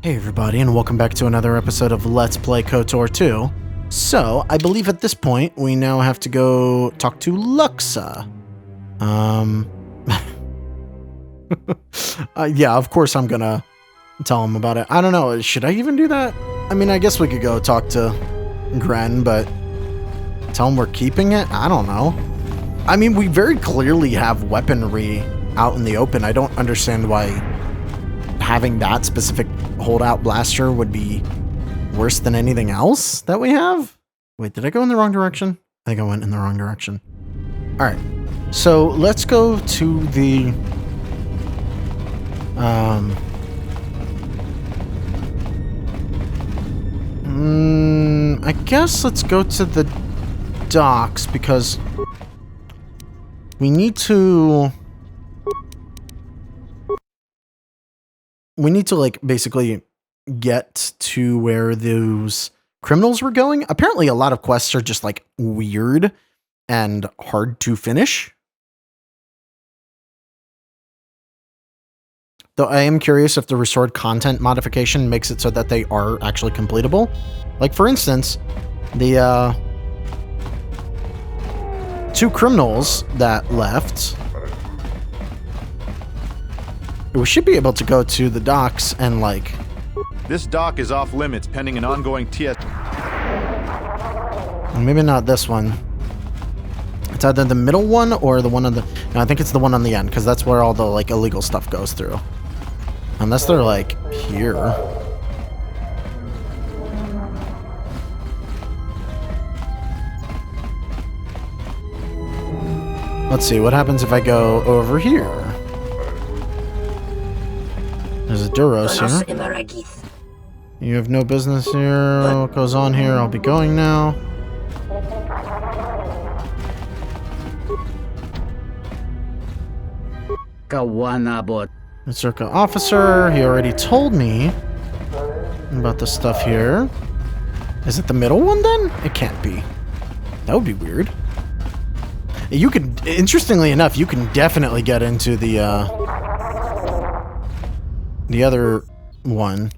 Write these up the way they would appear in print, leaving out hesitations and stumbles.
Hey everybody, and welcome back to another episode of Let's Play KOTOR 2. So, I believe at this point, we now have to go talk to Luxa. Yeah, of course I'm gonna tell him about it. I don't know, should I even do that? I mean, I guess we could go talk to Gren, but tell him we're keeping it? I don't know. I mean, we very clearly have weaponry out in the open. I don't understand why having that specific holdout blaster would be worse than anything else that we have. Wait, did I go in the wrong direction? I think I went in the wrong direction. All right, so let's go to the I guess let's go to the docks because we need to like basically get to where those criminals were going. Apparently a lot of quests are just like weird and hard to finish. Though I am curious if the restored content modification makes it so that they are actually completable. Like for instance, the two criminals that left, we should be able to go to the docks and like... This dock is off limits pending an ongoing TS... Maybe not this one. It's either the middle one or the one on the... No, I think it's the one on the end, because that's where all the like illegal stuff goes through. Unless they're like here. Let's see, what happens if I go over here? There's a Duros here. You have no business here. What goes on here? I'll be going now. Circa officer. He already told me about the stuff here. Is it the middle one then? It can't be. That would be weird. You could, interestingly enough, you can definitely get into the other one.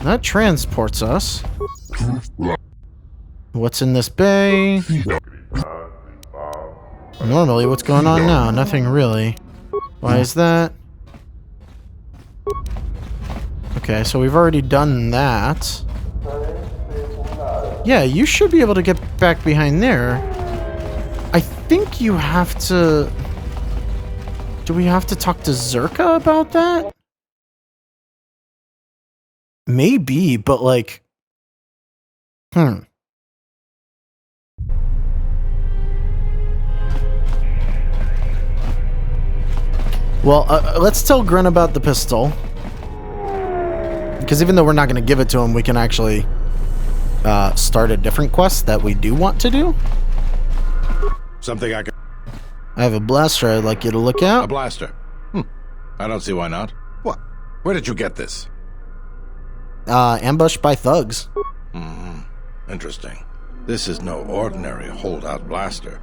That transports us. What's in this bay? Normally, what's going on now? Nothing really. Why is that? Okay, so we've already done that. Yeah, you should be able to get back behind there. I think you have to... Do we have to talk to Zerka about that? Maybe, but like... Well, let's tell Gren about the pistol. Because even though we're not going to give it to him, we can actually start a different quest that we do want to do. Something I can... I have a blaster I'd like you to look at. A blaster? I don't see why not. What? Where did you get this? Ambushed by thugs. Interesting. This is no ordinary holdout blaster.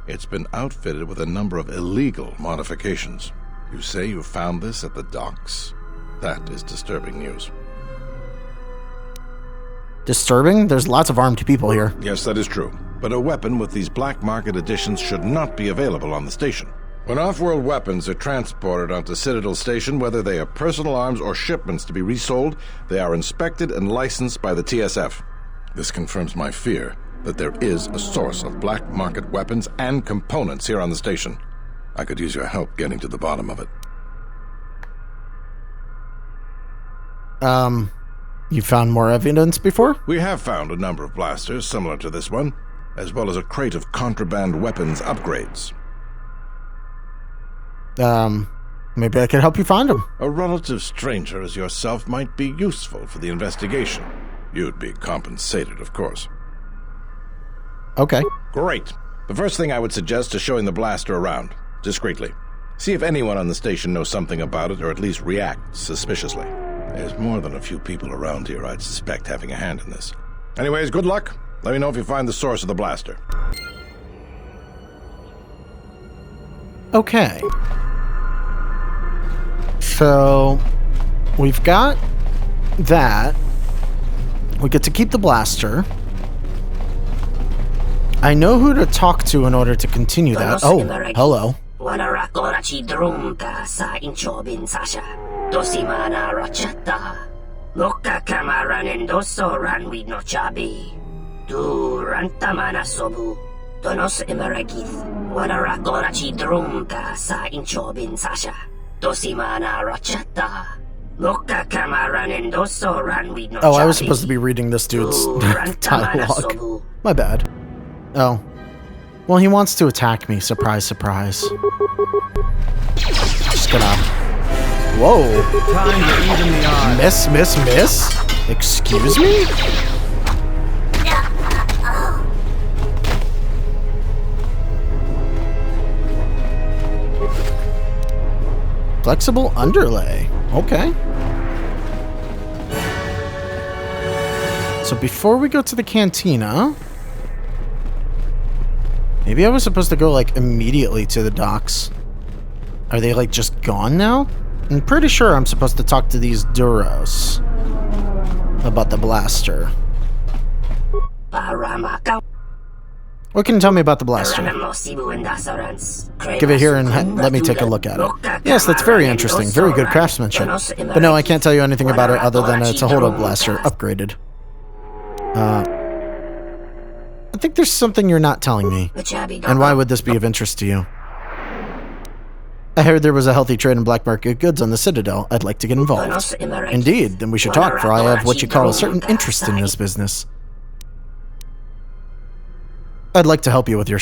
It's been outfitted with a number of illegal modifications. You say you found this at the docks? That is disturbing news. Disturbing? There's lots of armed people here. Yes, that is true. But a weapon with these black market editions should not be available on the station. When off-world weapons are transported onto Citadel Station, whether they are personal arms or shipments to be resold, they are inspected and licensed by the TSF. This confirms my fear that there is a source of black market weapons and components here on the station. I could use your help getting to the bottom of it. You found more evidence before? We have found a number of blasters similar to this one, as well as a crate of contraband weapons upgrades. Maybe I could help you find them. A relative stranger as yourself might be useful for the investigation. You'd be compensated, of course. Okay. Great. The first thing I would suggest is showing the blaster around, discreetly. See if anyone on the station knows something about it, or at least reacts suspiciously. There's more than a few people around here I'd suspect having a hand in this. Anyways, good luck. Let me know if you find the source of the blaster. Okay. So, we've got that, we get to keep the blaster. I know who to talk to in order to continue that. Oh, hello. Oh, I was supposed to be reading this dude's dialogue. My bad. Oh. Well, he wants to attack me. Surprise, surprise. Just gonna... Whoa. Miss, miss, miss? Excuse me? Flexible underlay. Okay. So before we go to the cantina... Maybe I was supposed to go, like, immediately to the docks. Are they, like, just gone now? I'm pretty sure I'm supposed to talk to these Duros about the blaster. What can you tell me about the blaster? Give it here and let me take a look at it. Yes, that's very interesting. Very good craftsmanship. But no, I can't tell you anything about it other than it's a hold-up blaster, upgraded. I think there's something you're not telling me. And why would this be of interest to you? I heard there was a healthy trade in black market goods on the Citadel. I'd like to get involved. Indeed, then we should talk, for I have what you call a certain interest in this business. I'd like to help you with your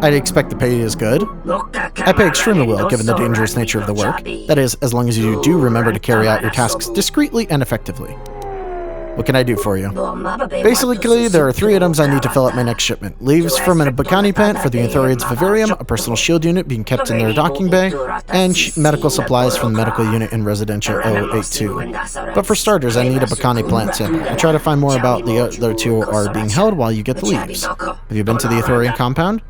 I'd expect the pay is good. I pay extremely well, given the dangerous nature of the work. That is, as long as you do remember to carry out your tasks discreetly and effectively. What can I do for you? Basically, there are 3 items I need to fill up my next shipment. Leaves from a Bacani plant for the Ithorians Vivarium, a personal shield unit being kept in their docking bay, and medical supplies from the medical unit in Residential 082. But for starters, I need a Bacani plant sample. I'll try to find more about the other 2 are being held while you get the leaves. Have you been to the Ithorian compound?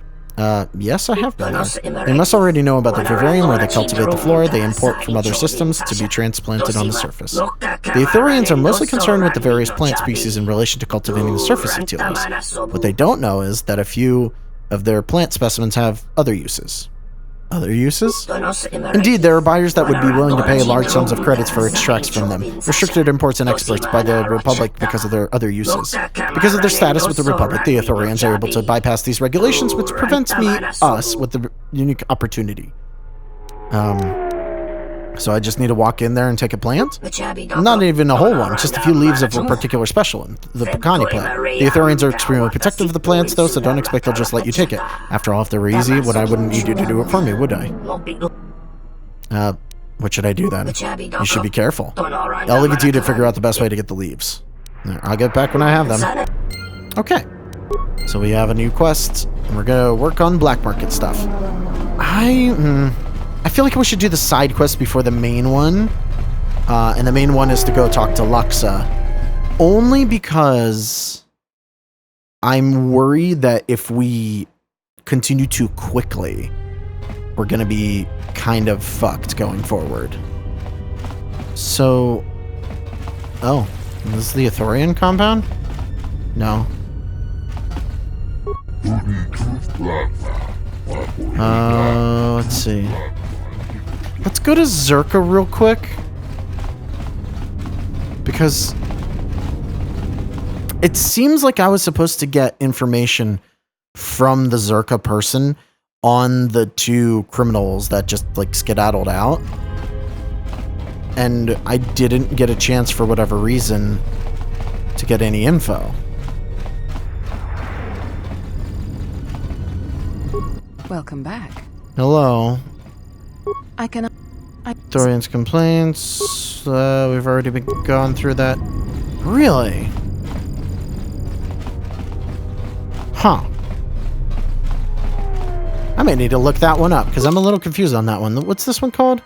Yes, I have been there. They must already know about the vivarium where they cultivate the flora they import from other systems to be transplanted on the surface. The Ithorians are mostly concerned with the various plant species in relation to cultivating the surface utilities. What they don't know is that a few of their plant specimens have other uses. Other uses? Indeed, there are buyers that would be willing to pay large sums of credits for extracts from them, restricted imports and exports by the Republic because of their other uses. Because of their status with the Republic, the Ithorians are able to bypass these regulations, which prevents us with the unique opportunity. So I just need to walk in there and take a plant? Not even a whole one, just a few leaves of a particular special one, the Bacani plant. The Ithorians are extremely protective of the plants, though, so don't expect they'll just let you take it. After all, if they were easy, I wouldn't need you to do it for me, would I? What should I do then? You should be careful. I'll leave it to you to figure out the best way to get the leaves. I'll get back when I have them. Okay. So we have a new quest, and we're gonna work on black market stuff. I feel like we should do the side quest before the main one. And the main one is to go talk to Luxa. Only because I'm worried that if we continue too quickly, we're going to be kind of fucked going forward. So... Oh, this is the Ithorian compound? No. Let's see. Let's go to Zerka real quick. Because it seems like I was supposed to get information from the Zerka person on the 2 criminals that just, like, skedaddled out. And I didn't get a chance for whatever reason to get any info. Welcome back. Hello. Dorian's complaints. We've already gone through that. Really? Huh. I may need to look that one up, because I'm a little confused on that one. What's this one called?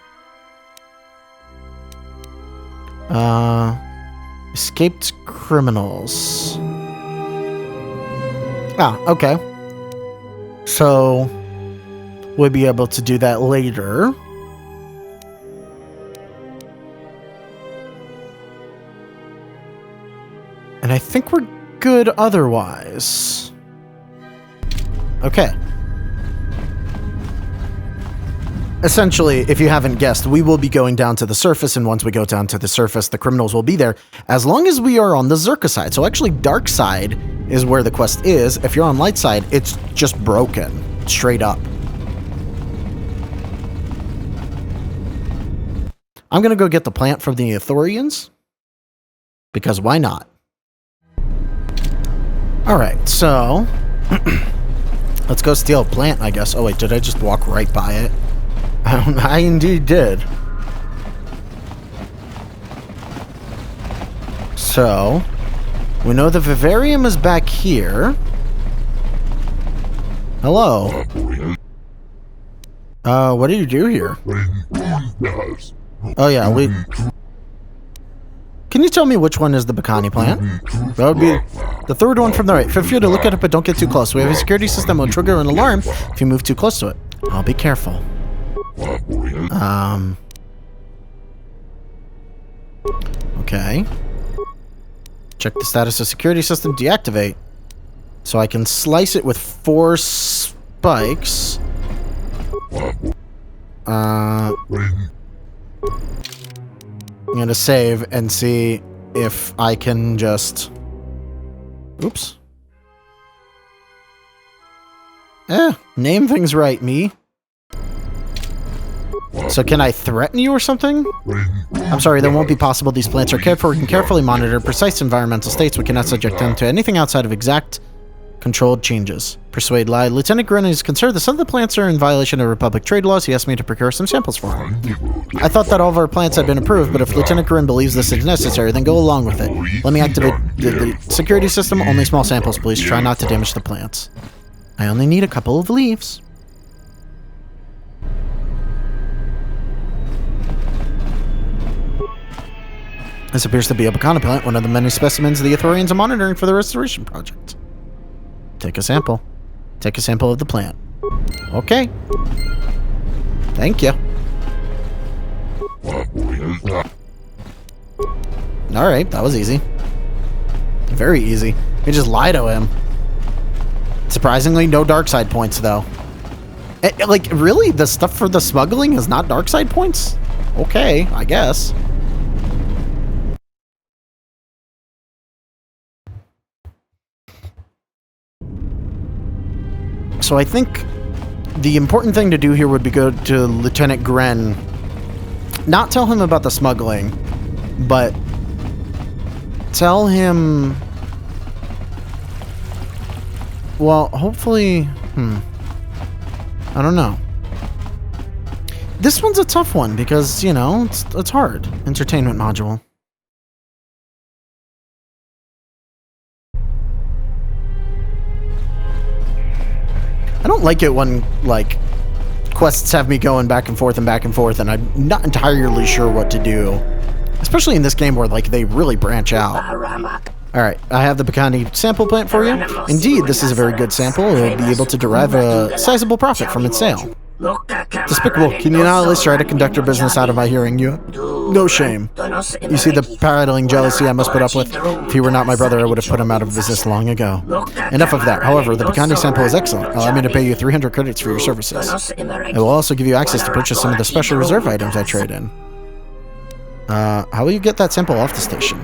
Escaped criminals. Ah, okay. So, we'll be able to do that later. And I think we're good otherwise. Okay. Essentially, if you haven't guessed, we will be going down to the surface, and once we go down to the surface, the criminals will be there, as long as we are on the Zerka side. So actually, dark side is where the quest is. If you're on light side, it's just broken, straight up. I'm gonna go get the plant from the Ithorians, because why not? Alright, so... let's go steal a plant, I guess. Oh wait, did I just walk right by it? I indeed did. So, we know the vivarium is back here. Hello. What do you do here? Oh yeah, we... Can you tell me which one is the Bacani plant? That would be the third one from the right. Feel free to look at it, but don't get too close. We have a security system that will trigger an alarm if you move too close to it. I'll be careful. Okay. Check the status of security system. Deactivate. So I can slice it with 4 spikes. I'm gonna save and see if I can just... Oops. Name things right, me. So can I threaten you or something? I'm sorry, that won't be possible. These plants are cared for. We can carefully monitor precise environmental states. We cannot subject them to anything outside of exact controlled changes. Persuade lie. Lieutenant Gren is concerned that some of the plants are in violation of Republic trade laws. He asked me to procure some samples for him. I thought that all of our plants had been approved, but if Lieutenant Gren believes this is necessary, then go along with it. Let me activate the security system. Only small samples, please. Try not to damage the plants. I only need a couple of leaves. This appears to be a Bacana plant, one of the many specimens the Ithorians are monitoring for the restoration project. Take a sample. Take a sample of the plant. Okay. Thank you. Alright, that was easy. Very easy. We just lie to him. Surprisingly, no dark side points, though. Like, really? The stuff for the smuggling is not dark side points? Okay, I guess. So I think the important thing to do here would be go to Lieutenant Gren. Not tell him about the smuggling, but tell him... Well, hopefully... I don't know. This one's a tough one because, you know, it's hard. Entertainment module. I don't like it when, like, quests have me going back and forth, and I'm not entirely sure what to do. Especially in this game where, like, they really branch out. Alright, I have the Bacani sample plant for you. Indeed, this is a very good sample. We'll be able to derive a sizable profit from its sale. Despicable, can you not at least try to conduct your business out of my hearing? You no shame. You see the paralleling jealousy I must put up with? If he were not my brother, I would have put him out of business long ago. Enough of that. However, the Bacani sample is excellent. Allow me to pay you 300 credits for your services. It will also give you access to purchase some of the special reserve items I trade in. How will you get that sample off the station?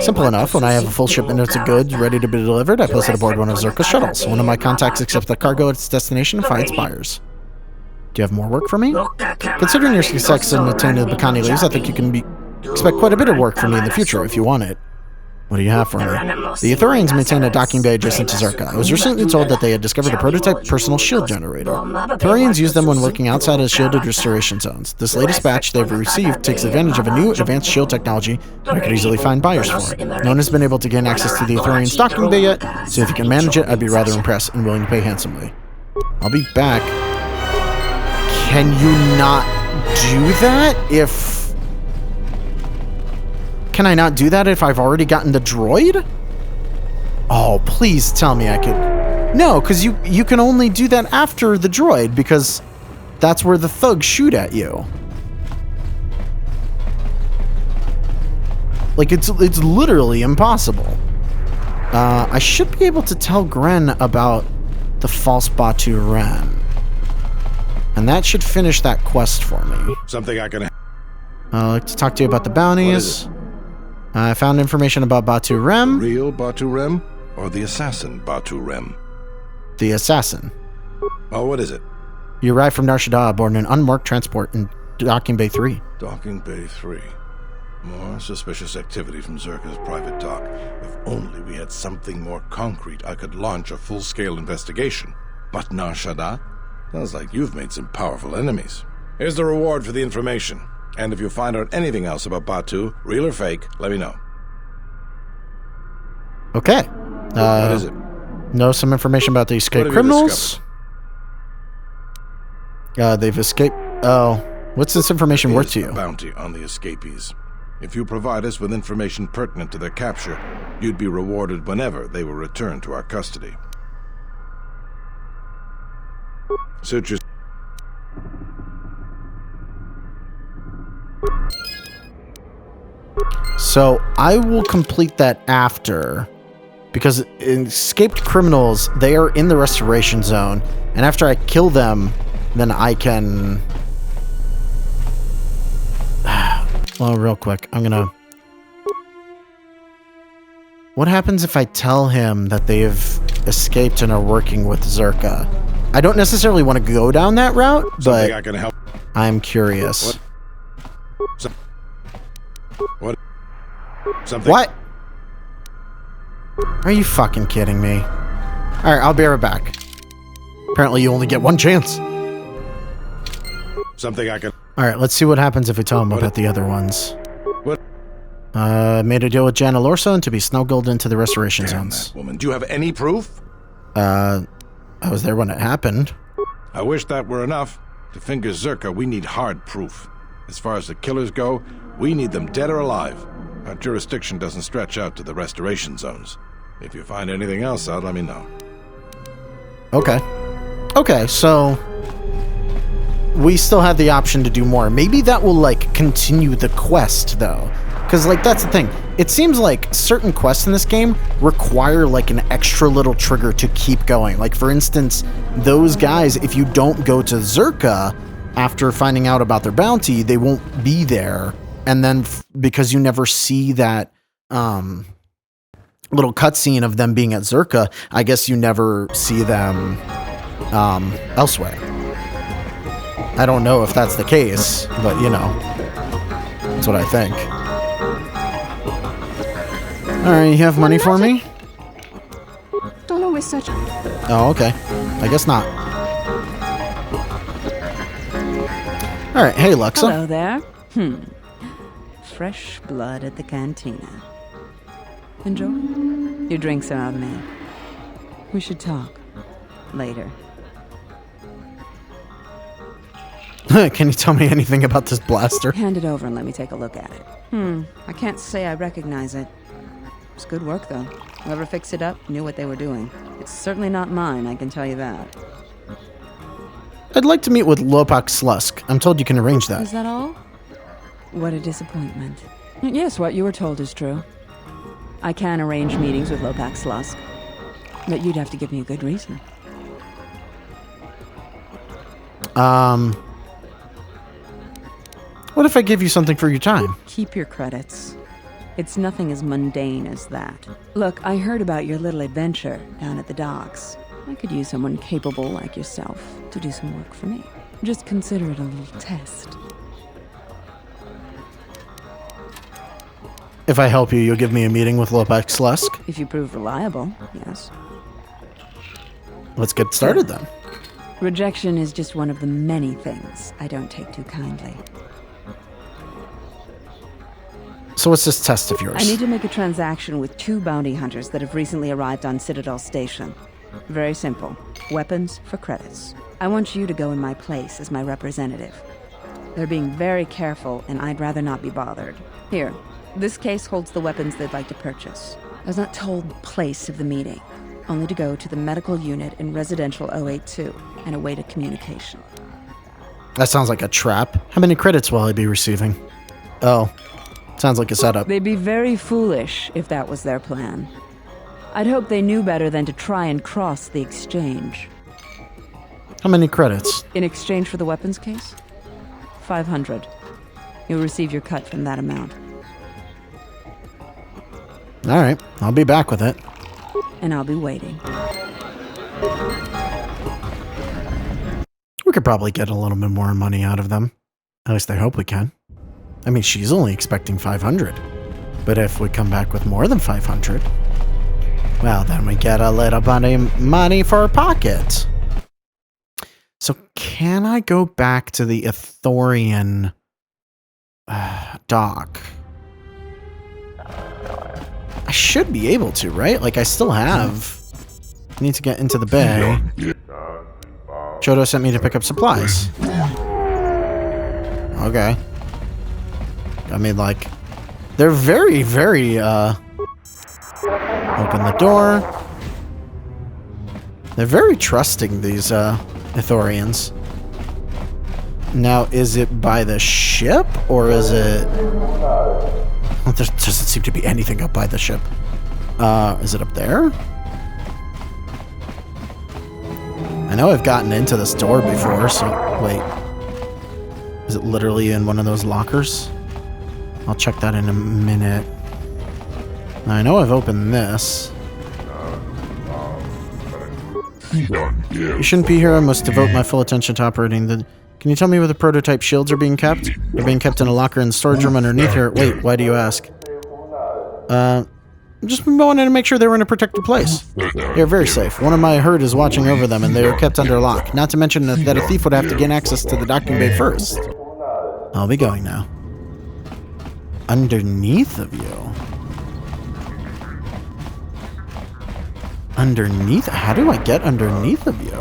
Simple enough. When I have a full shipment of goods ready to be delivered, I place it aboard one of Zerka's shuttles. One of my contacts accepts the cargo at its destination and finds buyers. Do you have more work for me? Considering your success in attaining the Bacani leaves, I think you can expect quite a bit of work from me in the future if you want it. What do you have for me? The Ithorians maintain a docking bay adjacent to Zerka. I was recently told that they had discovered a prototype personal shield generator. Ithorians use them when working outside of shielded restoration zones. This latest batch they've received takes advantage of a new advanced shield technology that I could easily find buyers for. No one has been able to gain access to the Ithorians docking bay yet, so if you can manage it, I'd be rather impressed and willing to pay handsomely. I'll be back. Can you not do that if... Can I not do that if I've already gotten the droid? Oh, please tell me I could... No, because you can only do that after the droid, because that's where the thugs shoot at you. Like, it's literally impossible. I should be able to tell Gren about the false Batu Ren. And that should finish that quest for me. Something I can... I'd like to talk to you about the bounties. What is it? I found information about Batu Rem. Real Batu Rem or the assassin Batu Rem? The assassin. Oh, what is it? You arrived from Nar Shaddaa aboard an unmarked transport in Docking Bay 3. Docking Bay 3. More suspicious activity from Zerka's private dock. If only we had something more concrete, I could launch a full-scale investigation. But Nar Shaddaa? Sounds like you've made some powerful enemies. Here's the reward for the information. And if you find out anything else about Batu, real or fake, let me know. Okay. What is it? Know some information about the escaped criminals. They've escaped. Oh, what's this information worth to you? A bounty on the escapees. If you provide us with information pertinent to their capture, you'd be rewarded whenever they were returned to our custody. Suit your... So I will complete that after, because escaped criminals, they are in the restoration zone, and after I kill them, then I can... Well, real quick, I'm gonna... What happens if I tell him that they've escaped and are working with Zerka? I don't necessarily want to go down that route, but I can help. I'm curious. What? Something? What? Are you fucking kidding me? Alright, I'll be right back. Apparently you only get one chance. Something I can... Alright, let's see what happens if we tell him about the other ones. What? Made a deal with Jana Lorson to be snuggled into the restoration Damn zones. that woman. Do you have any proof? I was there when it happened. I wish that were enough. To finger Zerka, we need hard proof. As far as the killers go, we need them dead or alive. Our jurisdiction doesn't stretch out to the restoration zones. If you find anything else out, let me know. Okay. Okay, so... we still have the option to do more. Maybe that will, like, continue the quest, though. Because, like, that's the thing. It seems like certain quests in this game require, like, an extra little trigger to keep going. Like, for instance, those guys, if you don't go to Zerka after finding out about their bounty, they won't be there. And then, because you never see that little cutscene of them being at Zerka, I guess you never see them elsewhere. I don't know if that's the case, but, you know, that's what I think. Alright, you have money for me? Don't always such... Oh, okay. I guess not. Alright, hey, Luxa. Hello there. Fresh blood at the cantina. Enjoy. Your drinks are on me. We should talk. Later. Can you tell me anything about this blaster? Hand it over and let me take a look at it. I can't say I recognize it. It's good work, though. Whoever fixed it up knew what they were doing. It's certainly not mine, I can tell you that. I'd like to meet with Lopak Slusk. I'm told you can arrange that. Is that all? What a disappointment. Yes, what you were told is true. I can arrange meetings with Lopak Slusk, but you'd have to give me a good reason. What if I give you something for your time? Keep your credits. It's nothing as mundane as that. Look, I heard about your little adventure down at the docks. I could use someone capable like yourself to do some work for me. Just consider it a little test. If I help you, you'll give me a meeting with Lopak Slusk? If you prove reliable, yes. Let's get started then. Rejection is just one of the many things I don't take too kindly. So what's this test of yours? I need to make a transaction with 2 bounty hunters that have recently arrived on Citadel Station. Very simple. Weapons for credits. I want you to go in my place as my representative. They're being very careful, and I'd rather not be bothered. Here, this case holds the weapons they'd like to purchase. I was not told the place of the meeting, only to go to the medical unit in Residential 082 and await a communication. That sounds like a trap. How many credits will I be receiving? Oh, sounds like a setup. They'd be very foolish if that was their plan. I'd hope they knew better than to try and cross the exchange. How many credits? In exchange for the weapons case? 500. You'll receive your cut from that amount. Alright, I'll be back with it. And I'll be waiting. We could probably get a little bit more money out of them. At least I hope we can. I mean, she's only expecting 500. But if we come back with more than 500, well, then we get a little bit of money for our pocket. So can I go back to the Ithorian dock? I should be able to, right? Like, I still have... I need to get into the bay. Chodo sent me to pick up supplies. Okay. I mean, like... They're very, very, open the door. They're very trusting, these, Ithorians. Now, is it by the ship, or is it... There doesn't seem to be anything up by the ship. Is it up there? I know I've gotten into this door before, so... Wait. Is it literally in one of those lockers? I'll check that in a minute. I know I've opened this. You shouldn't be here. I must devote my full attention to operating the... Can you tell me where the prototype shields are being kept? They're being kept in a locker in the storage room underneath here. Wait, why do you ask? Just wanted to make sure they were in a protected place. They're very safe. One of my herd is watching over them, and they are kept under lock. Not to mention that a thief would have to gain access to the docking bay first. I'll be going now. Underneath of you? Underneath? How do I get underneath of you?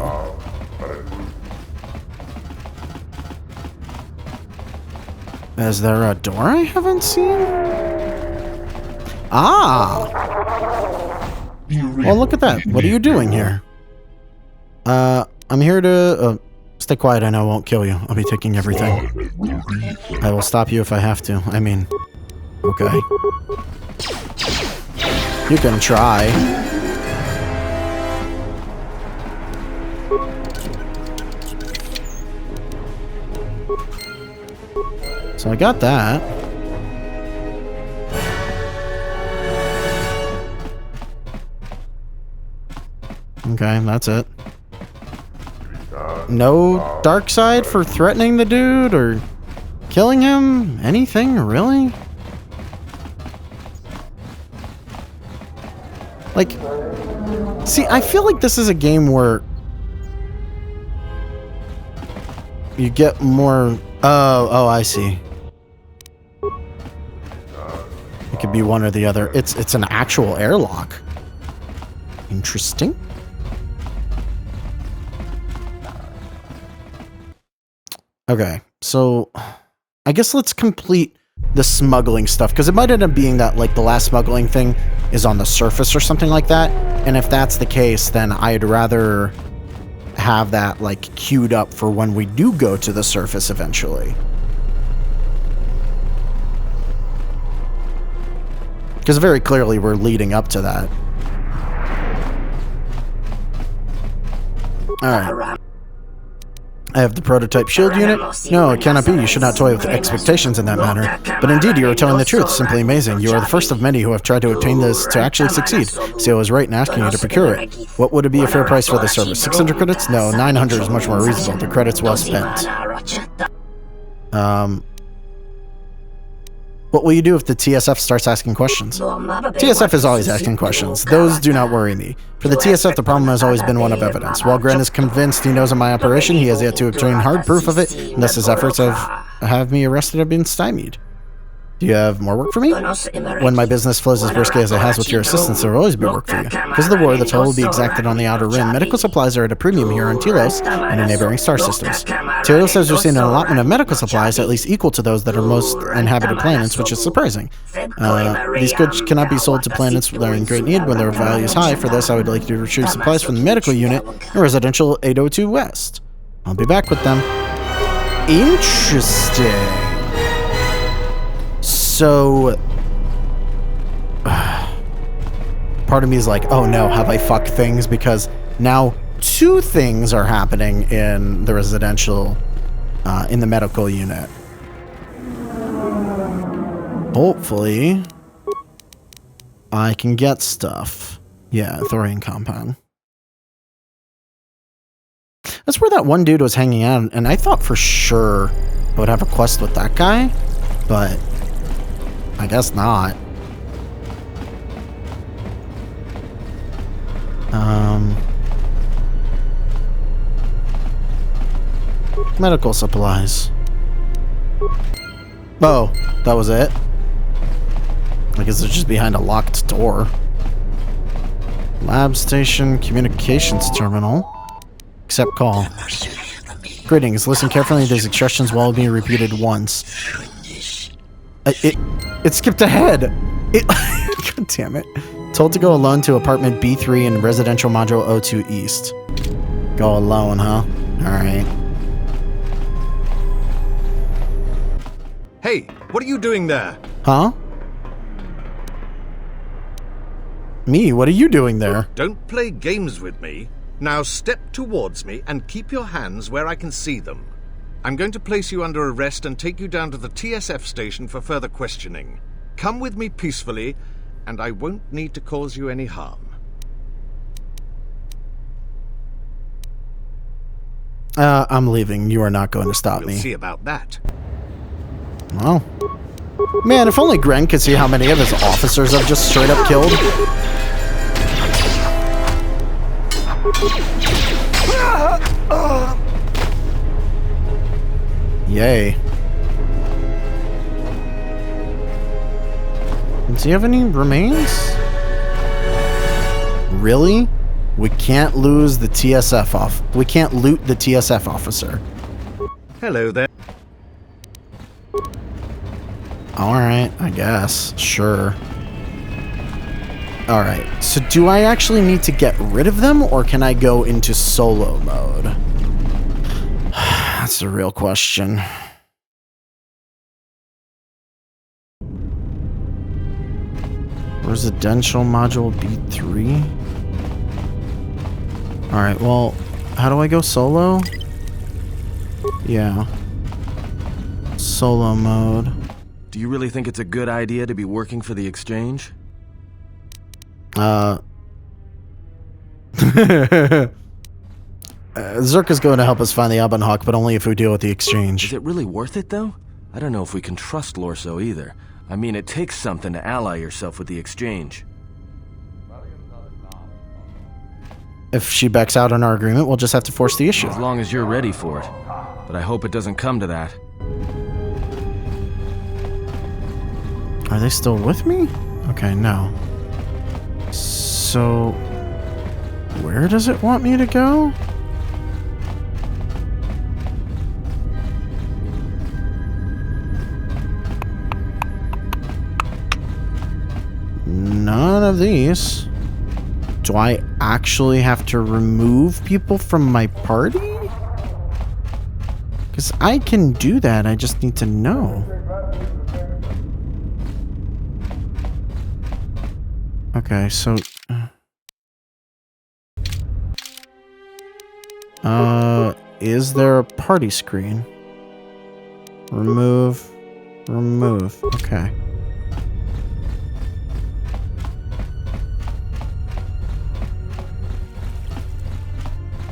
Is there a door I haven't seen? Ah! Well, look at that. What are you doing here? I'm here to... stay quiet, I know I won't kill you. I'll be taking everything. I will stop you if I have to. I mean... Okay. You can try. So I got that. Okay, that's it. No dark side for threatening the dude or killing him? Anything, really? Like, see, I feel like this is a game where you get more... Oh, I see. It could be one or the other. It's an actual airlock. Interesting. Okay, so I guess let's complete the smuggling stuff, because it might end up being that, like, the last smuggling thing is on the surface or something like that, and if that's the case, then I'd rather have that, like, queued up for when we do go to the surface eventually. Because very clearly we're leading up to that. Alright. I have the prototype shield unit. No, it cannot be. You should not toy with expectations in that manner. But indeed, you are telling the truth. Simply amazing. You are the first of many who have tried to obtain this to actually succeed. So I was right in asking you to procure it. What would be a fair price for the service? 600 credits? No, 900 is much more reasonable. The credits well spent. What will you do if the TSF starts asking questions? TSF is always asking questions. Those do not worry me. For the TSF, the problem has always been one of evidence. While Gren is convinced he knows of my operation, he has yet to obtain hard proof of it, and thus his efforts have me arrested have been stymied. Do you have more work for me? When my business flows as briskly as it has with your assistance, there will always be work for you. Because of the war, the toll will be exacted on the Outer Rim. Medical supplies are at a premium here on Telos and in neighboring star systems. Telos has received an allotment of medical supplies at least equal to those that are most inhabited planets, which is surprising. These goods cannot be sold to planets that are in great need when their value is high. For this, I would like to retrieve supplies from the medical unit in Residential 802 West. I'll be back with them. Interesting. So, part of me is like, oh no, have I fucked things? Because now 2 things are happening in the residential, in the medical unit. Hopefully, I can get stuff. Yeah, thorium compound. That's where that one dude was hanging out, and I thought for sure I would have a quest with that guy, but I guess not. Medical supplies. Oh, that was it? I guess it's just behind a locked door. Lab station, communications terminal. Accept call. Greetings. Listen carefully. These instructions will be repeated once. It skipped ahead. God damn it. Told to go alone to apartment B3 in residential module O2 East. Go alone, huh? Alright. Hey, what are you doing there? Huh? Me? What are you doing there? Don't play games with me. Now step towards me and keep your hands where I can see them. I'm going to place you under arrest and take you down to the TSF station for further questioning. Come with me peacefully, and I won't need to cause you any harm. I'm leaving. You are not going to stop We'll me. see about that. Well, man, if only Gren could see how many of his officers I've just straight up killed. Yay. Does he have any remains? Really? We can't lose the TSF off. We can't loot the TSF officer. Hello there. Alright, I guess. Sure. Alright, so do I actually need to get rid of them, or can I go into solo mode? That's the real question. Residential module B3? Alright, well, how do I go solo? Yeah. Solo mode. Do you really think it's a good idea to be working for the exchange? Zerka's going to help us find the Abanhawk, but only if we deal with the exchange. Is it really worth it, though? I don't know if we can trust Lorso either. I mean, it takes something to ally yourself with the exchange. If she backs out on our agreement, we'll just have to force the issue. As long as you're ready for it. But I hope it doesn't come to that. Are they still with me? Okay, no. So, where does it want me to go? None of these. Do I actually have to remove people from my party? Because I can do that, I just need to know. Okay, so... is there a party screen? Remove. Remove. Okay.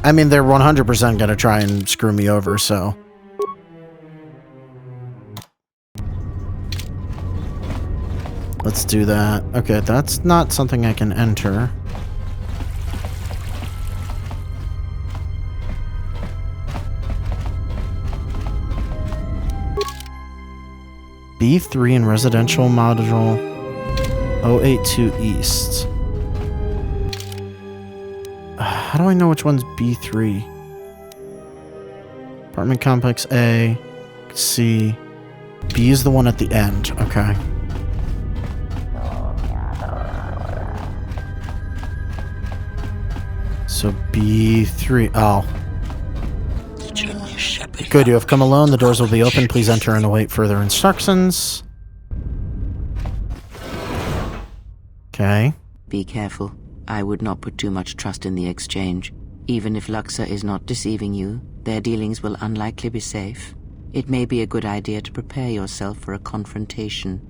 I mean, they're 100% gonna try and screw me over, so... Let's do that. Okay, that's not something I can enter. B3 in residential module 082 East. How do I know which one's B3? Apartment complex A, C. B is the one at the end. Okay. So B3. Oh. Good, you have come alone. The doors will be open. Please enter and await further instructions. Okay. Be careful. I would not put too much trust in the exchange. Even if Luxa is not deceiving you, their dealings will unlikely be safe. It may be a good idea to prepare yourself for a confrontation.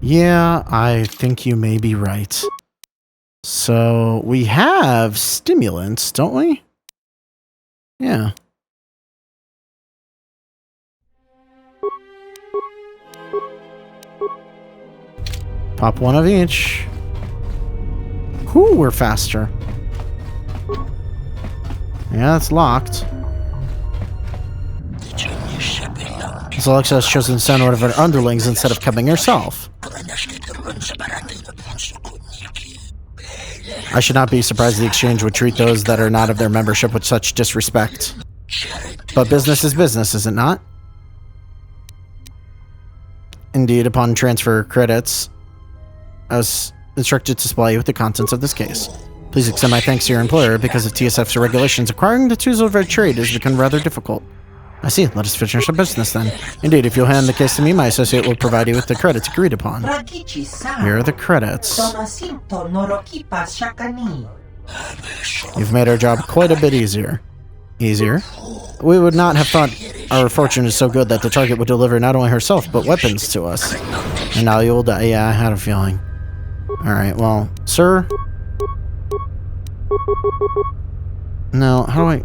Yeah, I think you may be right. So, we have stimulants, don't we? Yeah. Pop one of each. Whew, we're faster. Yeah, it's locked. So Luxa has chosen to send one of her underlings instead of coming herself. I should not be surprised the exchange would treat those that are not of their membership with such disrespect. But business is business, is it not? Indeed, upon transfer credits, I was instructed to supply you with the contents of this case. Please extend my thanks to your employer. Because of TSF's regulations, acquiring the tools of our trade has become rather difficult. I see. Let us finish our business then. Indeed, if you'll hand the case to me, my associate will provide you with the credits agreed upon. Here are the credits. You've made our job quite a bit easier. Easier? We would not have thought our fortune is so good that the target would deliver not only herself, but weapons to us. And now you will die. Yeah, I had a feeling. Alright, well, sir? No, how do I...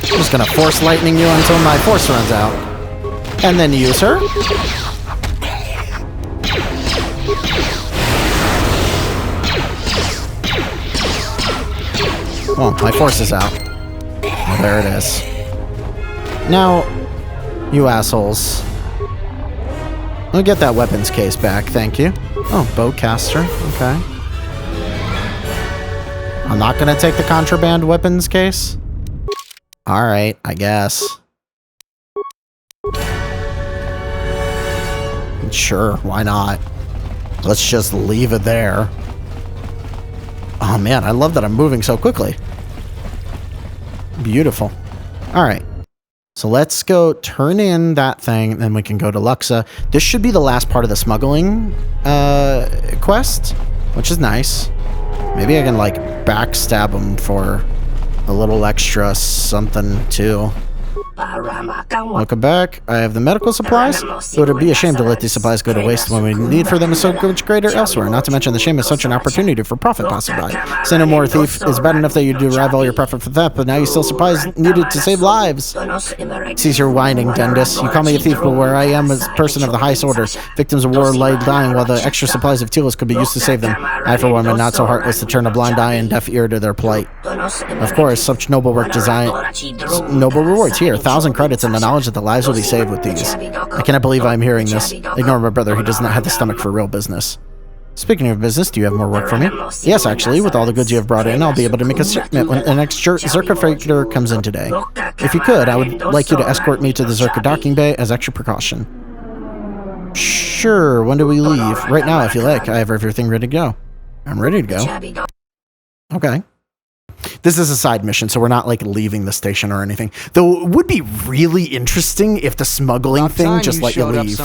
I'm just gonna force lightning you until my force runs out. And then use her. Well, my force is out. Oh, there it is. Now, you assholes. Let me get that weapons case back, thank you. Oh, bowcaster, okay. I'm not gonna take the contraband weapons case? Alright, I guess. Sure, why not? Let's just leave it there. Oh man, I love that I'm moving so quickly. Beautiful. Alright. So let's go turn in that thing, then we can go to Luxa. This should be the last part of the smuggling quest, which is nice. Maybe I can like backstab him for a little extra something too. Welcome back. I have the medical supplies. It would be a shame to let these supplies go to waste when we need for them is so much greater elsewhere. Not to mention the shame is such an opportunity for profit passing by. Say no more, thief. It's bad enough that you derive all your profit from theft, but now you steal supplies needed to save lives. Cease your whining, Dendis. You call me a thief, but where I am is a person of the highest order. Victims of war lie dying while the extra supplies of tools could be used to save them. I, for one, am not so heartless to turn a blind eye and deaf ear to their plight. Of course, such noble work noble rewards here. 1,000 credits and the knowledge that the lives will be saved with these. I cannot believe I'm hearing this. Ignore my brother, he does not have the stomach for real business. Speaking of business, do you have more work for me? Yes, actually, with all the goods you have brought in, I'll be able to make a shipment when the next Zerka freighter comes in today. If you could, I would like you to escort me to the Zerka docking bay as extra precaution. Sure, when do we leave? Right now, if you like. I have everything ready to go. I'm ready to go. Okay. This is a side mission, so we're not like leaving the station or anything. Though it would be really interesting if the smuggling thing just let you leave.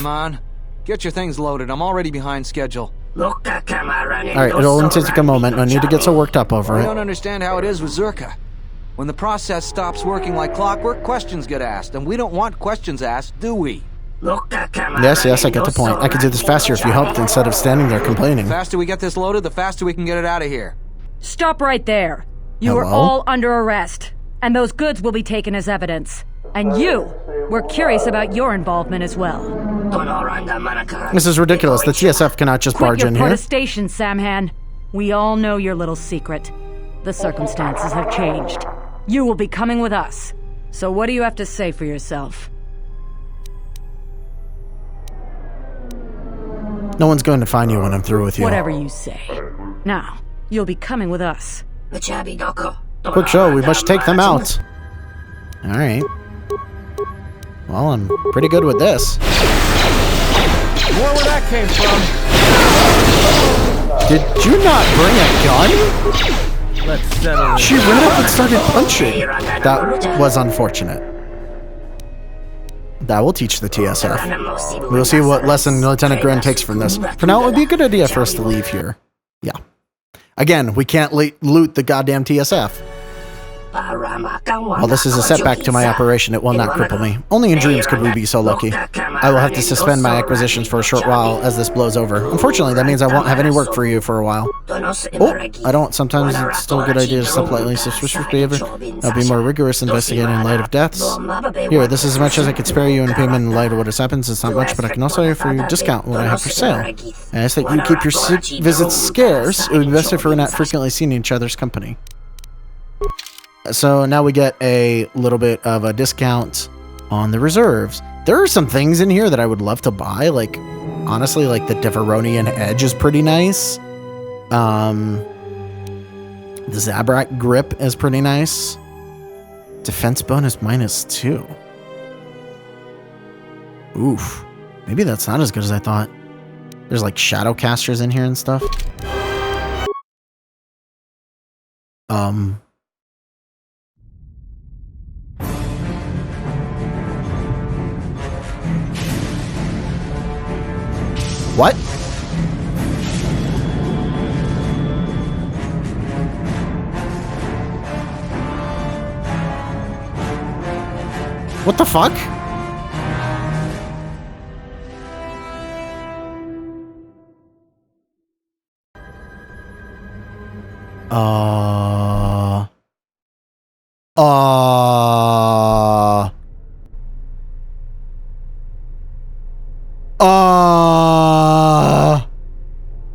Get your things loaded. I'm already behind schedule. Alright, it'll only take a moment. No need to get so worked up over it. I don't understand how it is with Zerka. When the process stops working like clockwork, questions get asked, and we don't want questions asked, do we? Yes, I get the point. I could do this faster if you helped instead of standing there complaining. The faster we get this loaded, the faster we can get it out of here. Stop right there. You are all under arrest, and those goods will be taken as evidence. And you, we're curious about your involvement as well. This is ridiculous. The TSF cannot just barge in here. Quit your protestation, Samhan. We all know your little secret. The circumstances have changed. You will be coming with us. So what do you have to say for yourself? No one's going to find you when I'm through with you. Whatever you say. Now, you'll be coming with us. Quick show, we must take them out. Alright. Well, I'm pretty good with this. More where that came from. Did you not bring a gun? Let's settle it. She ran up and started punching. That was unfortunate. That will teach the TSF. We'll see what lesson Lieutenant Gren takes from this. For now, it would be a good idea for us to leave here. Yeah. Again, we can't loot the goddamn TSF. While this is a setback to my operation, it will not cripple me. Only in dreams could we be so lucky. I will have to suspend my acquisitions for a short while as this blows over. Unfortunately, that means I won't have any work for you for a while. Oh, I don't. Sometimes it's still a good idea to stop lightly suspicious behavior. I'll be more rigorous investigating in light of deaths. Here, this is as much as I could spare you in payment in light of what has happened. It's not much, but I can also offer you a discount on what I have for sale. I ask that you keep your visits scarce. It would be best if we're not frequently seeing each other's company. So now we get a little bit of a discount on the reserves. There are some things in here that I would love to buy. Like, honestly, like the Deveronian Edge is pretty nice. The Zabrak Grip is pretty nice. Defense bonus -2. Oof. Maybe that's not as good as I thought. There's like Shadowcasters in here and stuff. What? What the fuck?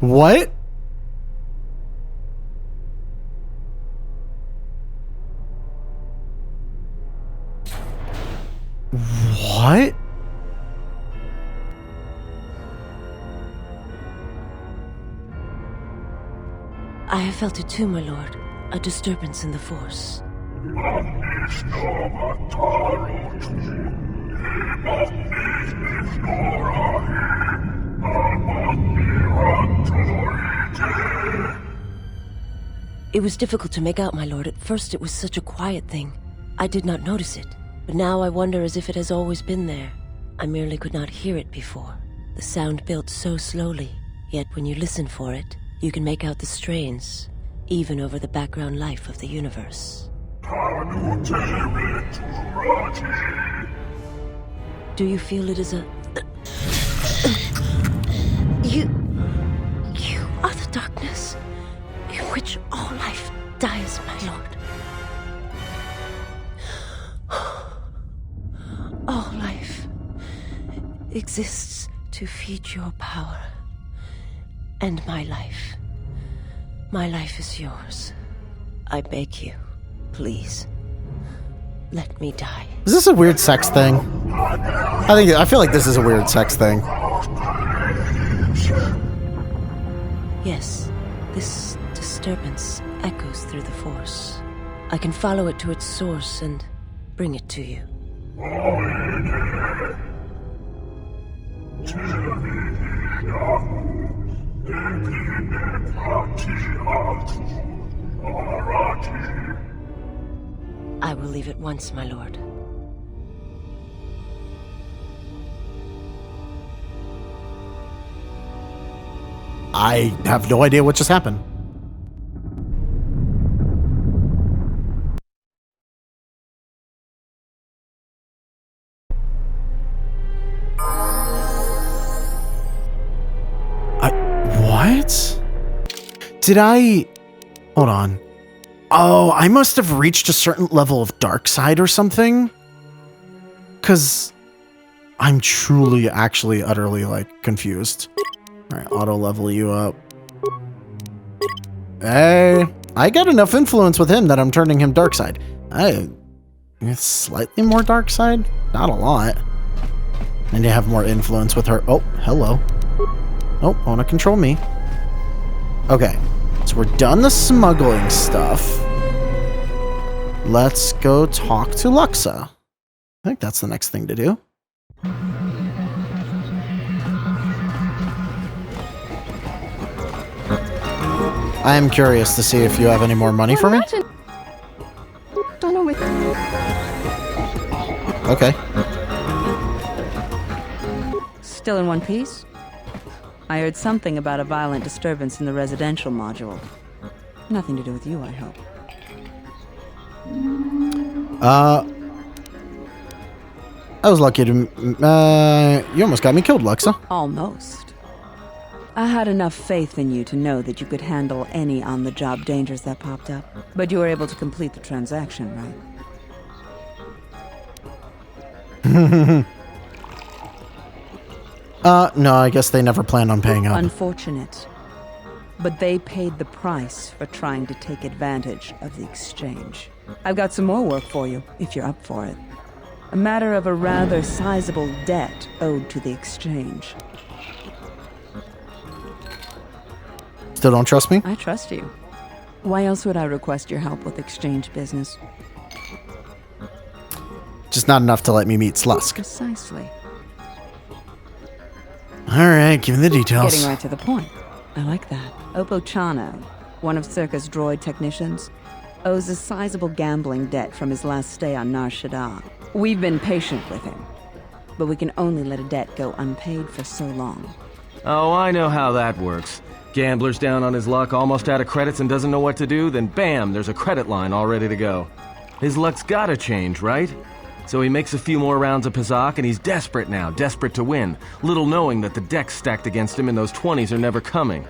What? What? I have felt it too, my lord. A disturbance in the Force. It was difficult to make out, my lord. At first it was such a quiet thing. I did not notice it. But now I wonder as if it has always been there. I merely could not hear it before. The sound built so slowly. Yet when you listen for it, you can make out the strains, even over the background life of the universe. Do you feel it is a... You are the darkness in which all life dies, my lord. All life exists to feed your power. And my life is yours. I beg you, please, let me die. Is this a weird sex thing? I feel like this is a weird sex thing. Yes, this disturbance echoes through the Force. I can follow it to its source and bring it to you. I will leave at once, my lord. I have no idea what just happened. What? Did I... Hold on. Oh, I must have reached a certain level of dark side or something. Because I'm truly, actually, utterly, like, confused. Alright, auto level you up. Hey, I got enough influence with him that I'm turning him dark side. It's slightly more dark side? Not a lot. I need to have more influence with her. Oh, hello. Oh, want to control me. Okay, so we're done the smuggling stuff. Let's go talk to Luxa. I think that's the next thing to do. I am curious to see if you have any more money for me. Okay. Still in one piece? I heard something about a violent disturbance in the residential module. Nothing to do with you, I hope. I was lucky to... you almost got me killed, Luxa. Almost. I had enough faith in you to know that you could handle any on-the-job dangers that popped up. But you were able to complete the transaction, right? No, I guess they never planned on paying up. Unfortunate. But they paid the price for trying to take advantage of the exchange. I've got some more work for you, if you're up for it. A matter of a rather sizable debt owed to the exchange. Still don't trust me? I trust you. Why else would I request your help with exchange business? Just not enough to let me meet Slusk. Precisely. Alright, give me the details. Getting right to the point. I like that. Oppo Chano, one of Circa's droid technicians, owes a sizable gambling debt from his last stay on Nar Shaddaa. We've been patient with him, but we can only let a debt go unpaid for so long. Oh, I know how that works. Gambler's down on his luck, almost out of credits and doesn't know what to do, then bam, there's a credit line all ready to go. His luck's gotta change, right? So he makes a few more rounds of Pazak and he's desperate now, desperate to win, little knowing that the deck's stacked against him and those 20s are never coming.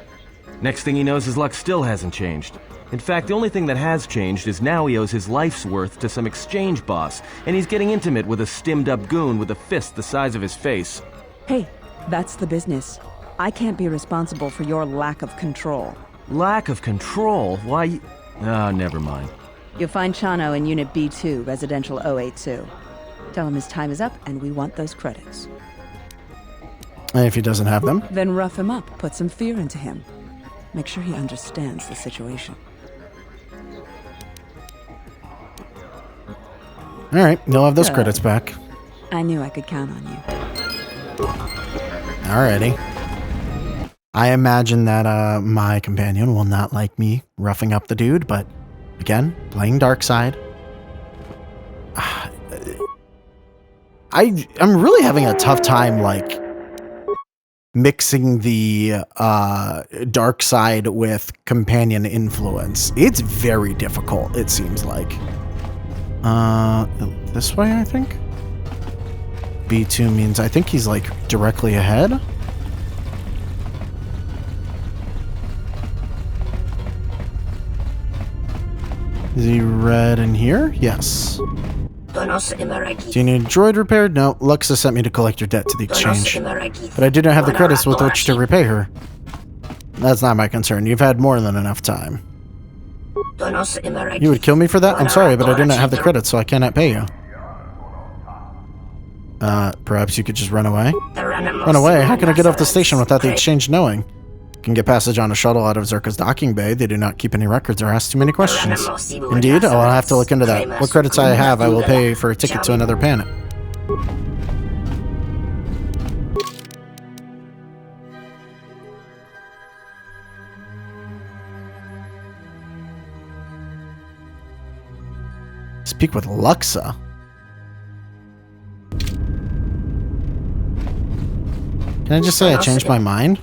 Next thing he knows, his luck still hasn't changed. In fact, the only thing that has changed is now he owes his life's worth to some exchange boss, and he's getting intimate with a stimmed-up goon with a fist the size of his face. Hey, that's the business. I can't be responsible for your lack of control. Lack of control? Why? Ah, never mind. You'll find Chano in Unit B2, Residential 082. Tell him his time is up, and we want those credits. And if he doesn't have them? Then rough him up, put some fear into him. Make sure he understands the situation. Alright, you'll have those credits back. I knew I could count on you. Alrighty. I imagine that my companion will not like me roughing up the dude, but again, playing dark side. I'm really having a tough time, like, mixing the dark side with companion influence. It's very difficult, it seems like. This way, I think? B2 means I think he's, like, directly ahead. Is he red in here? Yes. Do you need droid repaired? No, Luxa sent me to collect your debt to the exchange. But I did not have the credits with which to repay her. That's not my concern. You've had more than enough time. You would kill me for that? I'm sorry, but I do not have the credits, so I cannot pay you. Perhaps you could just run away? Run away? How can I get off the station without the exchange knowing? You can get passage on a shuttle out of Zerka's docking bay. They do not keep any records or ask too many questions. Indeed? Oh, I'll have to look into that. What credits I have, I will pay for a ticket to another planet. Speak with Luxa. Can I just say I changed my mind?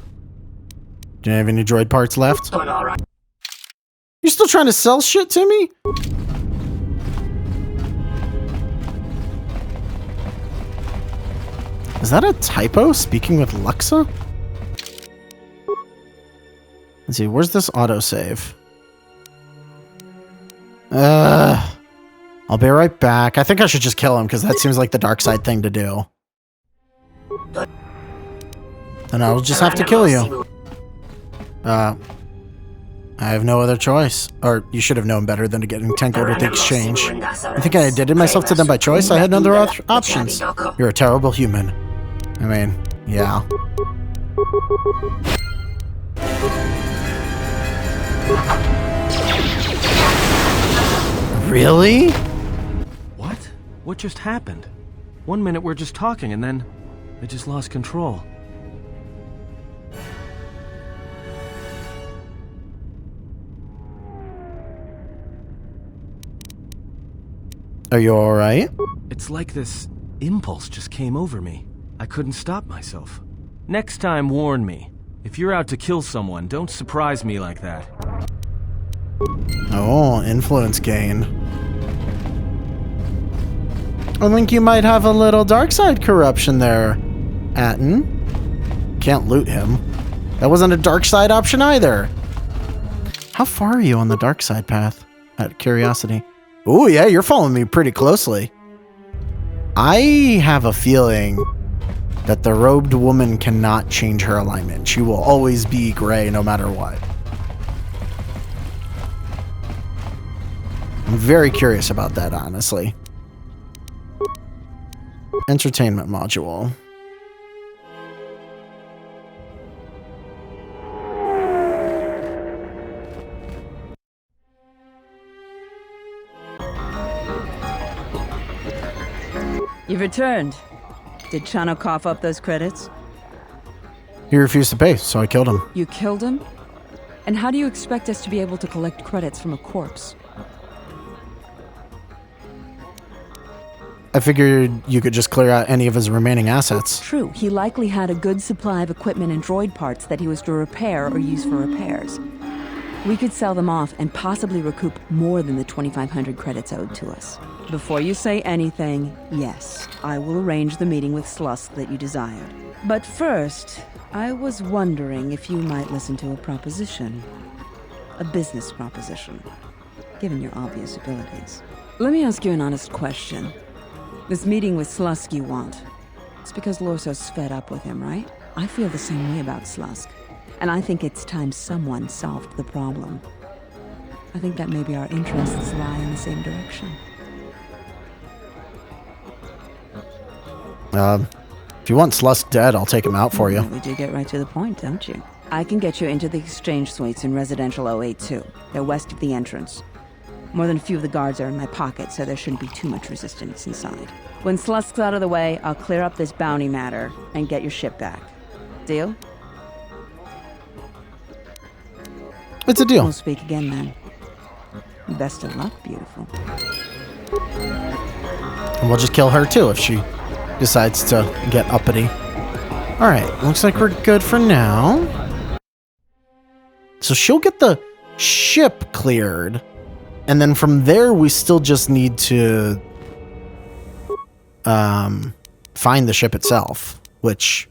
Do you have any droid parts left? You're still trying to sell shit to me? Is that a typo? Speaking with Luxa? Let's see, where's this autosave? I'll be right back. I think I should just kill him because that seems like the dark side thing to do. Then I'll just have to kill you. I have no other choice. Or you should have known better than to get entangled with the exchange. I think I addicted myself to them by choice. I had no other options. You're a terrible human. I mean, yeah. Really? What? What just happened? 1 minute we're just talking and then I just lost control. Are you alright? It's like this impulse just came over me. I couldn't stop myself. Next time, warn me. If you're out to kill someone, don't surprise me like that. Oh, influence gain. I think you might have a little dark side corruption there, Atten. Can't loot him. That wasn't a dark side option either. How far are you on the dark side path? Out of curiosity. Oh yeah, you're following me pretty closely. I have a feeling that the robed woman cannot change her alignment. She will always be gray no matter what. I'm very curious about that, honestly. Entertainment module. You've returned. Did Chano cough up those credits? He refused to pay, so I killed him. You killed him? And how do you expect us to be able to collect credits from a corpse? I figured you could just clear out any of his remaining assets. True. He likely had a good supply of equipment and droid parts that he was to repair or use for repairs. We could sell them off and possibly recoup more than the 2,500 credits owed to us. Before you say anything, yes, I will arrange the meeting with Slusk that you desired. But first, I was wondering if you might listen to a proposition. A business proposition, given your obvious abilities. Let me ask you an honest question. This meeting with Slusk you want, it's because Lorso's fed up with him, right? I feel the same way about Slusk, and I think it's time someone solved the problem. I think that maybe our interests lie in the same direction. If you want Slusk dead, I'll take him out for you. We do get right to the point, don't you? I can get you into the exchange suites in Residential 082. They're west of the entrance. More than a few of the guards are in my pocket, so there shouldn't be too much resistance inside. When Slusk's out of the way, I'll clear up this bounty matter and get your ship back. Deal? It's a deal. We'll speak again then. Best of luck, beautiful. And we'll just kill her too if she decides to get uppity. Alright, looks like we're good for now. So she'll get the ship cleared. And then from there, we still just need to find the ship itself, which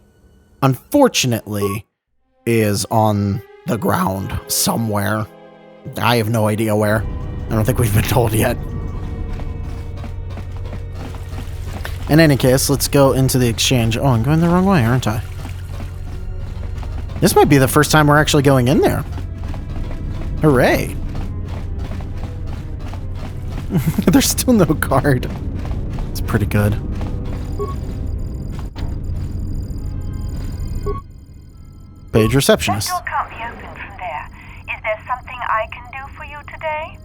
unfortunately is on the ground somewhere. I have no idea where. I don't think we've been told yet. In any case, let's go into the exchange. Oh, I'm going the wrong way, aren't I? This might be the first time we're actually going in there. Hooray. There's still no card. It's pretty good. Page receptionist. That door can't be opened from there. Is there something I can do for you today?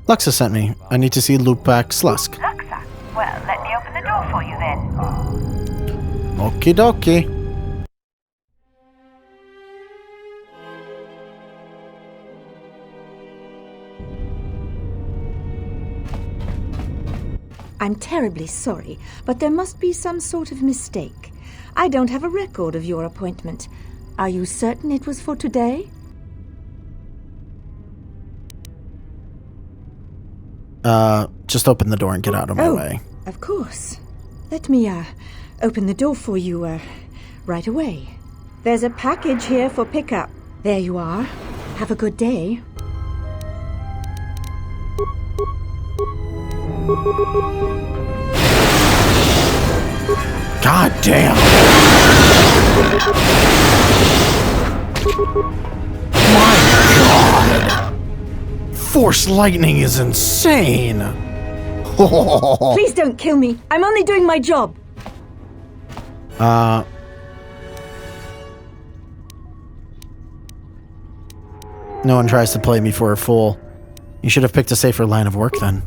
Luxa sent me. I need to see Lupak Slusk. Luxa? Well, let me open the door for you then. Okie dokie. I'm terribly sorry, but there must be some sort of mistake. I don't have a record of your appointment. Are you certain it was for today? Just open the door and get out of my way. Of course. Let me, open the door for you, right away. There's a package here for pickup. There you are. Have a good day. God damn. My God. Force lightning is insane. Please don't kill me. I'm only doing my job. No one tries to play me for a fool. You should have picked a safer line of work then.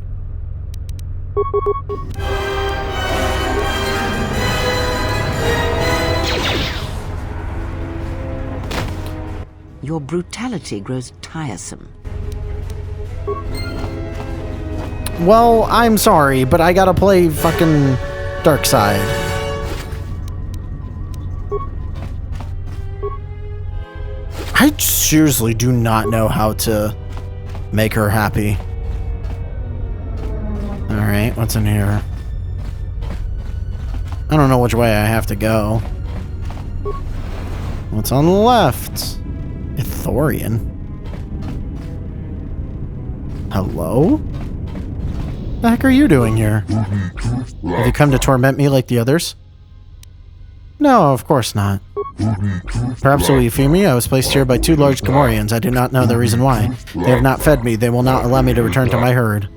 Your brutality grows tiresome. Well, I'm sorry, but I gotta play fucking Dark Side. I seriously do not know how to make her happy. Alright, what's in here? I don't know which way I have to go. What's on the left? Ithorian. Hello? What the heck are you doing here? Have you come to torment me like the others? No, of course not. Perhaps will you fear me? I was placed here by 2 large Gamorreans. I do not know the reason why. They have not fed me. They will not allow me to return to my herd.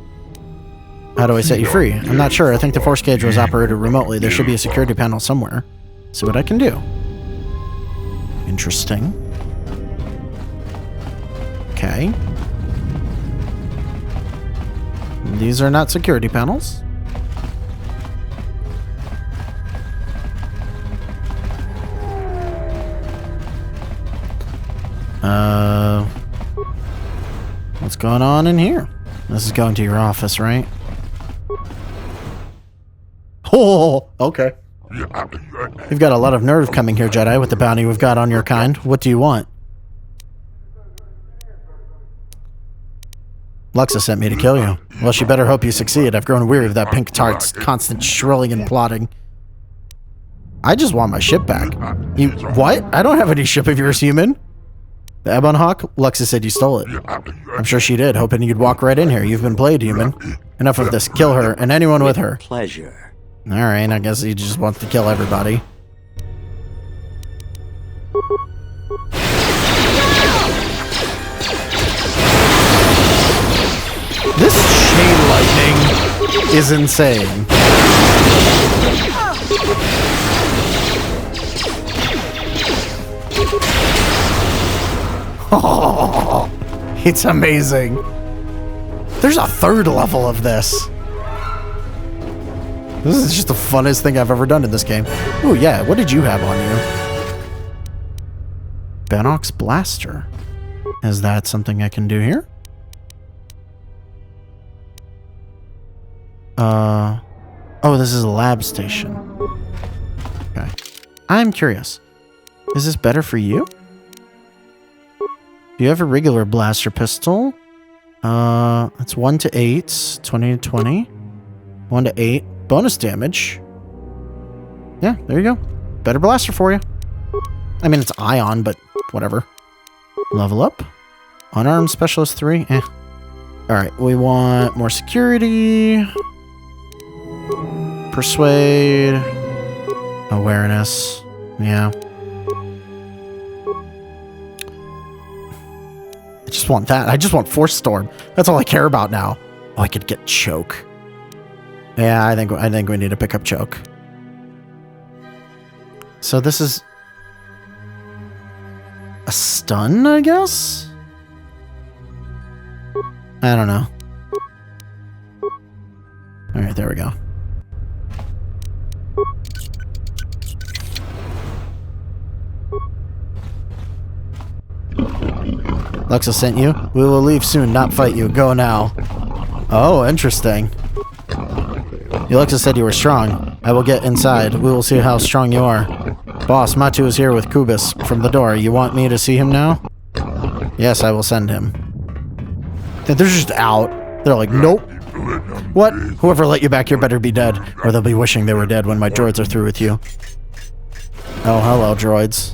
How do I set you free? I'm not sure. I think the force cage was operated remotely. There should be a security panel somewhere. See what I can do. Interesting. Okay. These are not security panels. What's going on in here? This is going to your office, right? Oh, okay. You've got a lot of nerve coming here, Jedi, with the bounty we've got on your kind. What do you want? Luxa sent me to kill you. Well, she better hope you succeed. I've grown weary of that pink tart's constant shrilling and plotting. I just want my ship back. You... what? I don't have any ship of yours, human. The Ebon Hawk? Luxa said you stole it. I'm sure she did, hoping you'd walk right in here. You've been played, human. Enough of this. Kill her, and anyone with her. Pleasure. Alright, I guess he just wants to kill everybody. This chain lightning is insane. Oh, it's amazing. There's a 3rd level of this. This is just the funnest thing I've ever done in this game. Oh yeah, what did you have on you? Bannock's Blaster. Is that something I can do here? Oh, this is a lab station. Okay. I'm curious. Is this better for you? Do you have a regular blaster pistol? It's 1 to 8, 20 to 20. 1 to 8. Bonus damage. Yeah, there you go. Better blaster for you. I mean, it's ion, but whatever. Level up. Unarmed Specialist 3. Eh. Alright, we want more security. Persuade. Awareness. Yeah. I just want that. I just want Force Storm. That's all I care about now. Oh, I could get Choke. Yeah, I think we need to pick up Choke. So this is a stun, I guess? I don't know. Alright, there we go. Luxa sent you. We will leave soon, not fight you. Go now. Oh, interesting. Luxa said you were strong. I will get inside. We will see how strong you are. Boss, Matu is here with Kubis from the door. You want me to see him now? Yes, I will send him. They're just out. They're like, nope. What? Whoever let you back here better be dead, or they'll be wishing they were dead when my droids are through with you. Oh, hello, droids.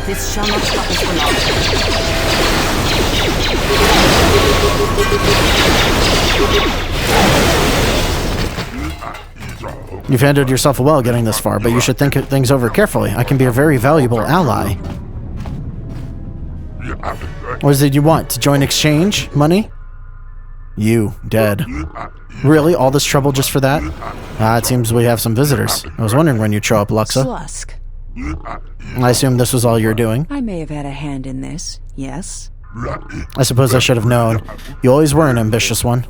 This shall not stop us for long. You've handled yourself well getting this far, but you should think things over carefully. I can be a very valuable ally. What is it you want? To join exchange? Money? You, dead. Really? All this trouble just for that? It seems we have some visitors. I was wondering when you'd show up, Luxa. Slusk. I assume this was all you're doing? I may have had a hand in this, yes? I suppose I should have known. You always were an ambitious one.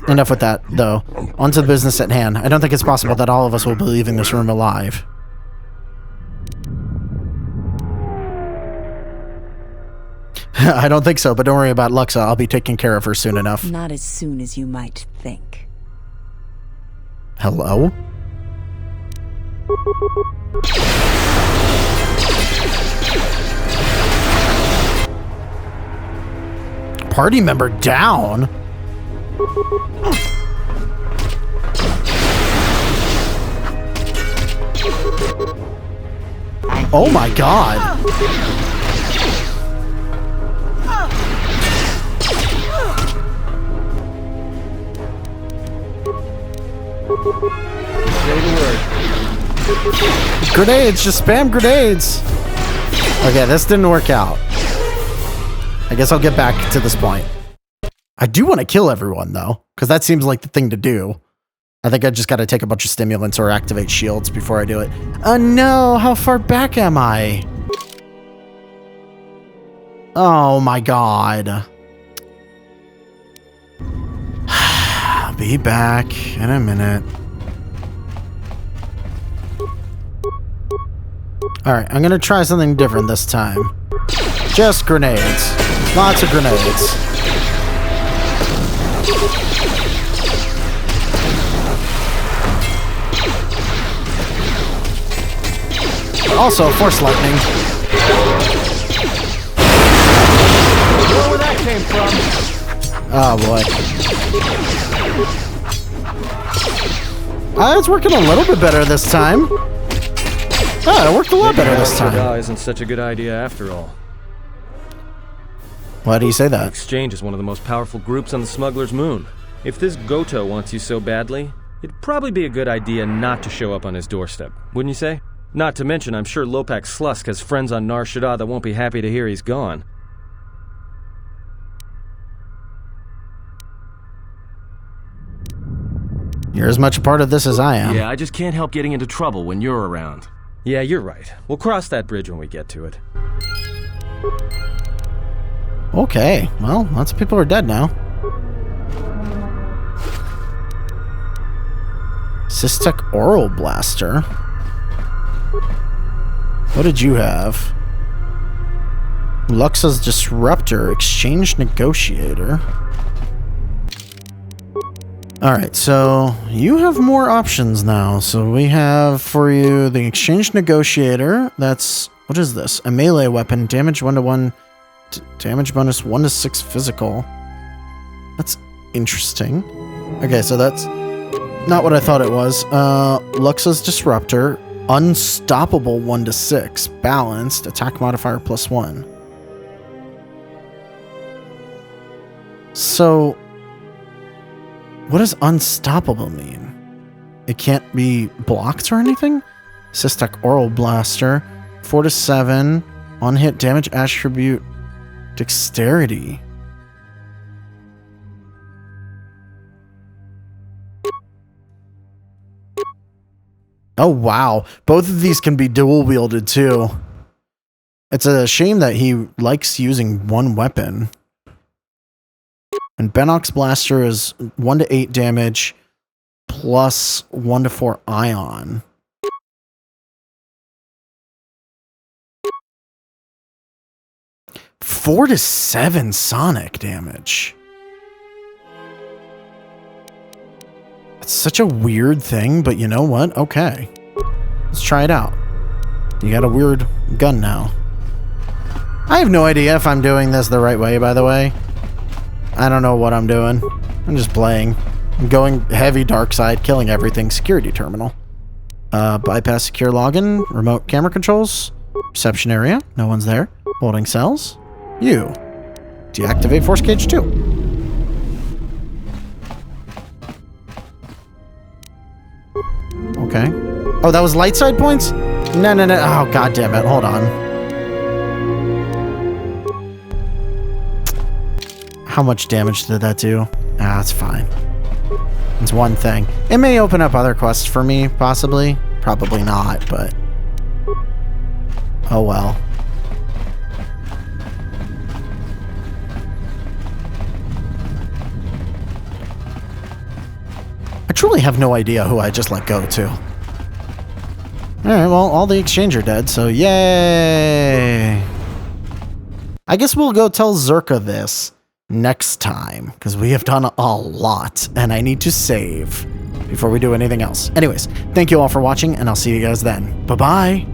Enough with that, though. On to the business at hand. I don't think it's possible that all of us will be leaving this room alive. I don't think so, but don't worry about Luxa. I'll be taking care of her soon enough. Not as soon as you might think. Hello? Party member down? Oh my god. Grenades, just spam grenades. Okay, this didn't work out. I guess I'll get back to this point. I do want to kill everyone though, because that seems like the thing to do. I think I just got to take a bunch of stimulants or activate shields before I do it. Oh no, how far back am I? Oh my god. I'll be back in a minute. Alright, I'm gonna try something different this time. Just grenades. Lots of grenades. Also, force lightning. Where that came from? Oh boy. It's working a little bit better this time. Oh, it worked a lot better this time. Isn't such a good idea after all. Why do you say that? Exchange is one of the most powerful groups on the smuggler's moon. If this Goto wants you so badly, it'd probably be a good idea not to show up on his doorstep, wouldn't you say? Not to mention, I'm sure Lopak Slusk has friends on Nar Shaddaa that won't be happy to hear he's gone. You're as much a part of this as I am. Yeah, I just can't help getting into trouble when you're around. Yeah, you're right. We'll cross that bridge when we get to it. Okay, well, lots of people are dead now. Systech Oral Blaster. What did you have? Luxa's Disruptor, Exchange Negotiator. Alright, so you have more options now. So we have for you the Exchange Negotiator. That's, what is this? A melee weapon, damage 1-to-1, damage bonus 1-to-6 physical. That's interesting. Okay, so that's not what I thought it was. Luxa's Disruptor, Unstoppable 1-to-6, balanced, attack modifier +1. So, what does unstoppable mean? It can't be blocked or anything? Systech Oral Blaster, 4-to-7, on-hit damage attribute, dexterity. Oh wow, both of these can be dual wielded too. It's a shame that he likes using one weapon. And Bennox Blaster is 1-to-8 damage plus 1-to-4 ion. Four to 7 sonic damage. It's such a weird thing, but you know what? Okay. Let's try it out. You got a weird gun now. I have no idea if I'm doing this the right way, by the way. I don't know what I'm doing. I'm just playing. I'm going heavy dark side, killing everything. Security terminal. Bypass secure login. Remote camera controls. Reception area. No one's there. Holding cells. You. Deactivate force cage 2. Okay. Oh, that was light side points? No. Oh, god damn it. Hold on. How much damage did that do? Ah, that's fine. It's one thing. It may open up other quests for me, possibly. Probably not, but... oh well. I truly have no idea who I just let go to. Alright, well, all the exchange are dead, so yay! I I guess we'll go tell Zerka this next time, because we have done a lot, and I need to save before we do anything else. Anyways, thank you all for watching, and I'll see you guys then. Bye-bye!